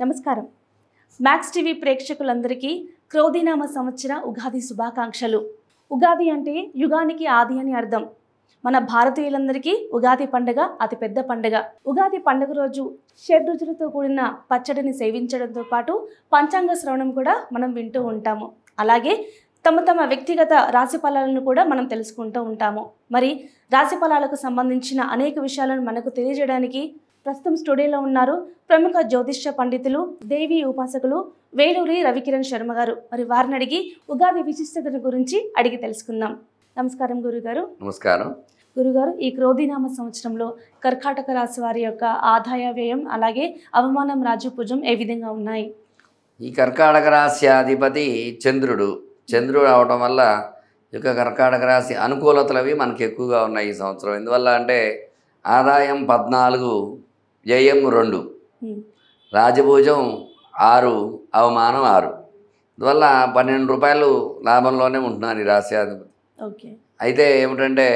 నమస్కారం. Max TV ప్రేక్షకులందరికీ క్రోధినామ సంవత్సర ఉగాది శుభాకాంక్షలు. ఉగాది అంటే యుగానికి ఆది అని అర్థం. మన భారతీయులందరికీ ఉగాది పండుగ అతిపెద్ద పండుగ. ఉగాది పండుగ రోజు షడ్రుచులతో కూడిన పచ్చడిని సేవించడంతో పాటు పంచాంగ శ్రవణం కూడా మనం వింటూ ఉంటాము. అలాగే తమ వ్యక్తిగత రాశి ఫలాలను కూడా మనం తెలుసుకుంటూ ఉంటాము. మరి రాశి ఫలాలకు సంబంధించిన అనేక విషయాలను మనకు తెలియజేయడానికి ప్రస్తుతం స్టూడియోలో ఉన్నారు ప్రముఖ జ్యోతిష్య పండితులు, దేవి ఉపాసకులు వేలూరి రవికిరణ్ శర్మ గారు. మరి వారిని అడిగి ఉగాది విశిష్టతను గురించి అడిగి తెలుసుకుందాం. నమస్కారం గురుగారు. నమస్కారం గురుగారు, ఈ క్రోధినామ సంవత్సరంలో కర్కాటక రాశి వారి యొక్క ఆదాయ వ్యయం అలాగే అవమానం రాజుపుజం ఏ విధంగా ఉన్నాయి? ఈ కర్కాటక రాశి అధిపతి చంద్రుడు అవడం వల్ల ఈ యొక్క కర్కాటక రాశి అనుకూలతలు మనకి ఎక్కువగా ఉన్నాయి ఈ సంవత్సరం. ఎందువల్ల అంటే ఆదాయం 14, వ్యయం 2, రాజభోజం 6, అవమానం 6. అందువల్ల 12 రూపాయలు లాభంలోనే ఉంటున్నారు ఈ రాశి అధిపతి. ఓకే. అయితే ఏమిటంటే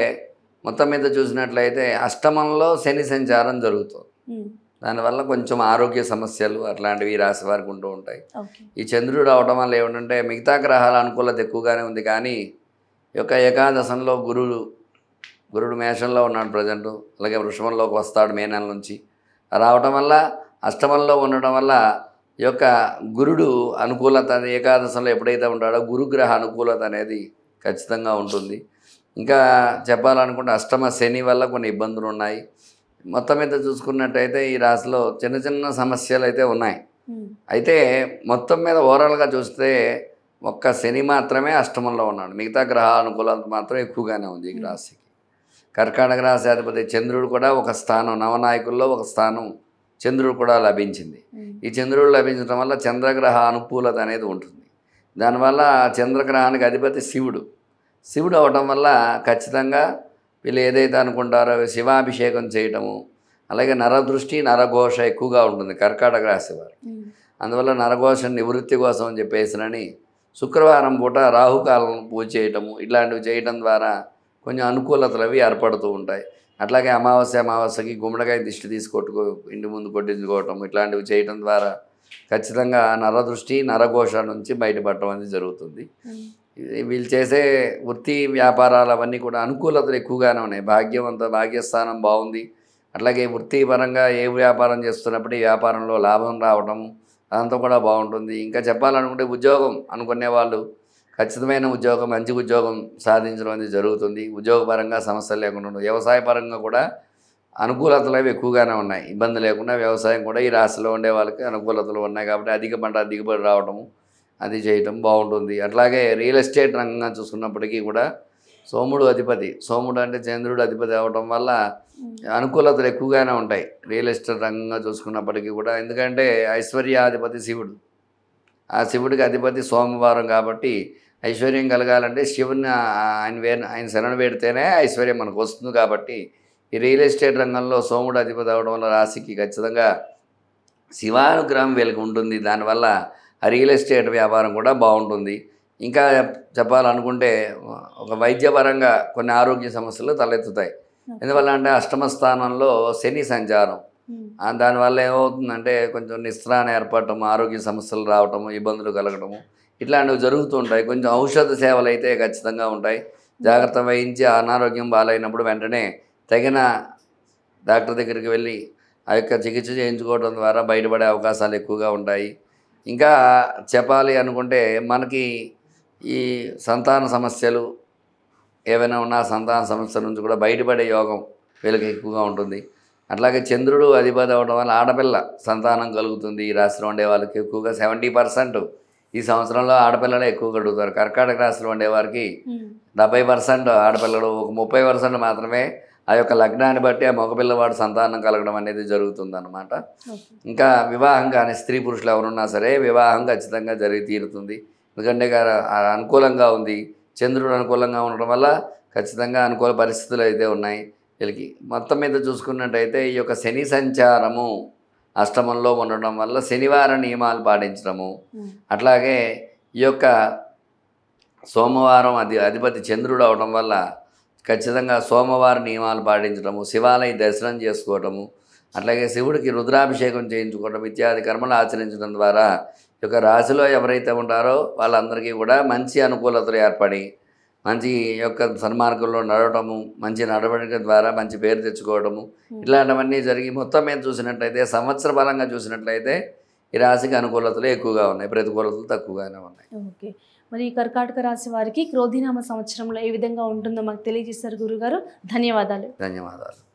మొత్తం మీద చూసినట్లయితే అష్టమంలో శని సంచారం జరుగుతుంది. దానివల్ల కొంచెం ఆరోగ్య సమస్యలు అట్లాంటివి ఈ రాశి వారికి ఉంటూ ఉంటాయి. ఈ చంద్రుడు అవడం వల్ల ఏమిటంటే మిగతా గ్రహాల అనుకూలత ఎక్కువగానే ఉంది, కానీ ఈ యొక్క ఏకాదశంలో గురుడు మేషంలో ఉన్నాడు ప్రజెంట్. అలాగే వృషభంలోకి వస్తాడు మే నెల నుంచి. రావటం వల్ల అష్టమంలో ఉండడం వల్ల ఈ యొక్క గురుడు అనుకూలత ఏకాదశంలో ఎప్పుడైతే ఉంటాడో గురుగ్రహ అనుకూలత అనేది ఖచ్చితంగా ఉంటుంది. ఇంకా చెప్పాలనుకుంటే అష్టమ శని వల్ల కొన్ని ఇబ్బందులు ఉన్నాయి. మొత్తం మీద చూసుకున్నట్టయితే ఈ రాశిలో చిన్న చిన్న సమస్యలు అయితే ఉన్నాయి. అయితే మొత్తం మీద ఓవరాల్గా చూస్తే ఒక్క శని మాత్రమే అష్టమంలో ఉన్నాడు. మిగతా గ్రహ అనుకూలత మాత్రం ఎక్కువగానే ఉంది ఈ రాశికి. కర్కాటక రాశి అధిపతి చంద్రుడు కూడా ఒక స్థానం, నవనాయకుల్లో ఒక స్థానం చంద్రుడు కూడా లభించింది. ఈ చంద్రుడు లభించడం వల్ల చంద్రగ్రహ అనుకూలత అనేది ఉంటుంది. దానివల్ల చంద్రగ్రహానికి అధిపతి శివుడు అవడం వల్ల ఖచ్చితంగా వీళ్ళు ఏదైతే అనుకుంటారో శివాభిషేకం చేయటము, అలాగే నరదృష్టి నరఘోష ఎక్కువగా ఉంటుంది కర్కాటక రాశి వారు. అందువల్ల నరఘోష నివృత్తి కోసం అని చెప్పేసినని శుక్రవారం పూట రాహుకాలం పూజ చేయటము, ఇట్లాంటివి చేయటం ద్వారా కొంచెం అనుకూలతలు అవి ఏర్పడుతూ ఉంటాయి. అట్లాగే అమావాస్యకి గుమ్మడికాయ దిష్టి తీసుకొట్టుకో ఇంటి ముందు కొట్టించుకోవటం, ఇట్లాంటివి చేయటం ద్వారా ఖచ్చితంగా నరదృష్టి నరఘోష నుంచి బయటపడటం అనేది జరుగుతుంది. వీళ్ళు చేసే వృత్తి వ్యాపారాలు అవన్నీ కూడా అనుకూలతలు ఎక్కువగానే ఉన్నాయి. భాగ్యస్థానం బాగుంది. అట్లాగే వృత్తిపరంగా ఏ వ్యాపారం చేస్తున్నప్పుడు ఈ వ్యాపారంలో లాభం రావడం అదంతా కూడా బాగుంటుంది. ఇంకా చెప్పాలనుకుంటే ఉద్యోగం అనుకునే వాళ్ళు ఖచ్చితమైన ఉద్యోగం, మంచి ఉద్యోగం సాధించడం అనేది జరుగుతుంది. ఉద్యోగపరంగా సమస్యలు లేకుండా ఉంటుంది. వ్యవసాయపరంగా కూడా అనుకూలతలు అవి ఎక్కువగానే ఉన్నాయి. ఇబ్బంది లేకుండా వ్యవసాయం కూడా ఈ రాశిలో ఉండే వాళ్ళకి అనుకూలతలు ఉన్నాయి. కాబట్టి అధిక పంట దిగుబడి రావడము అది చేయటం బాగుంటుంది. అట్లాగే రియల్ ఎస్టేట్ రంగంగా చూసుకున్నప్పటికీ కూడా సోముడు అంటే చంద్రుడు అధిపతి అవడం వల్ల అనుకూలతలు ఎక్కువగానే ఉంటాయి రియల్ ఎస్టేట్ రంగంగా చూసుకున్నప్పటికీ కూడా. ఎందుకంటే ఐశ్వర్యాధిపతి శివుడు, ఆ శివుడికి అధిపతి సోమవారం కాబట్టి ఐశ్వర్యం కలగాలంటే శివుని ఆయన శరణ పెడితేనే ఐశ్వర్యం మనకు వస్తుంది. కాబట్టి ఈ రియల్ ఎస్టేట్ రంగంలో సోముడు అధిపతి అవడం వల్ల రాశికి ఖచ్చితంగా శివానుగ్రహం వీళ్ళకి ఉంటుంది. దానివల్ల ఆ రియల్ ఎస్టేట్ వ్యాపారం కూడా బాగుంటుంది. ఇంకా చెప్పాలనుకుంటే ఒక వైద్యపరంగా కొన్ని ఆరోగ్య సమస్యలు తలెత్తుతాయి. ఎందువల్ల అంటే అష్టమ స్థానంలో శని సంచారం, దానివల్ల ఏమవుతుందంటే కొంచెం నిస్త్రాణ ఏర్పడటం, ఆరోగ్య సమస్యలు రావటము, ఇబ్బందులు కలగటము ఇట్లాంటివి జరుగుతూ ఉంటాయి. కొంచెం ఔషధ సేవలు అయితే ఖచ్చితంగా ఉంటాయి. జాగ్రత్త వహించి అనారోగ్యం బాలైనప్పుడు వెంటనే తగిన డాక్టర్ దగ్గరికి వెళ్ళి ఆ యొక్క చికిత్స చేయించుకోవడం ద్వారా బయటపడే అవకాశాలు ఎక్కువగా ఉంటాయి. ఇంకా చెప్పాలి అనుకుంటే మనకి ఈ సంతాన సమస్యలు ఏవైనా ఉన్నా సంతాన సమస్యల నుంచి కూడా బయటపడే యోగం వీళ్ళకి ఎక్కువగా ఉంటుంది. అట్లాగే చంద్రుడు అధిపతి అవడం వల్ల ఆడపిల్ల సంతానం కలుగుతుంది. ఈ రాశిలో ఉండే వాళ్ళకి ఎక్కువగా 70% ఈ సంవత్సరంలో ఆడపిల్లలే ఎక్కువగా అడుగుతారు. కర్కాటక రాశిలో ఉండేవారికి 70% ఆడపిల్లలు, ఒక 30% మాత్రమే ఆ యొక్క లగ్నాన్ని బట్టి ఆ మగపిల్లవాడు సంతానం కలగడం అనేది జరుగుతుందన్నమాట. ఇంకా వివాహం కానీ స్త్రీ పురుషులు ఎవరున్నా సరే వివాహం ఖచ్చితంగా జరిగి తీరుతుంది. ఎందుకంటే అనుకూలంగా ఉంది, చంద్రుడు అనుకూలంగా ఉండడం వల్ల ఖచ్చితంగా అనుకూల పరిస్థితులు అయితే ఉన్నాయి వీళ్ళకి. మొత్తం మీద చూసుకున్నట్టయితే ఈ యొక్క శని సంచారము అష్టమంలో ఉండడం వల్ల శనివారం నియమాలు పాటించడము, అట్లాగే ఈ యొక్క సోమవారం అధిపతి చంద్రుడు అవడం వల్ల ఖచ్చితంగా సోమవారం నియమాలు పాటించడము, శివాలయ దర్శనం చేసుకోవటము, అట్లాగే శివుడికి రుద్రాభిషేకం చేయించుకోవడం ఇత్యాది కర్మలు ఆచరించడం ద్వారా ఈ యొక్క రాశిలో ఎవరైతే ఉంటారో వాళ్ళందరికీ కూడా మంచి అనుకూలతలు ఏర్పడి మంచి యొక్క సన్మార్గంలో నడవడము, మంచి నడవడిక ద్వారా మంచి పేరు తెచ్చుకోవడము, ఇట్లాంటివన్నీ జరిగి మొత్తం మీద చూసినట్లయితే సంవత్సర బలంగా చూసినట్లయితే ఈ రాశికి అనుకూలతలు ఎక్కువగా ఉన్నాయి, ప్రతికూలతలు తక్కువగానే ఉన్నాయి. ఓకే. మరి ఈ కర్కాటక రాశి వారికి క్రోధినామ సంవత్సరంలో ఏ విధంగా ఉంటుందో మాకు తెలియజేశారు గురుగారు. ధన్యవాదాలు. ధన్యవాదాలు.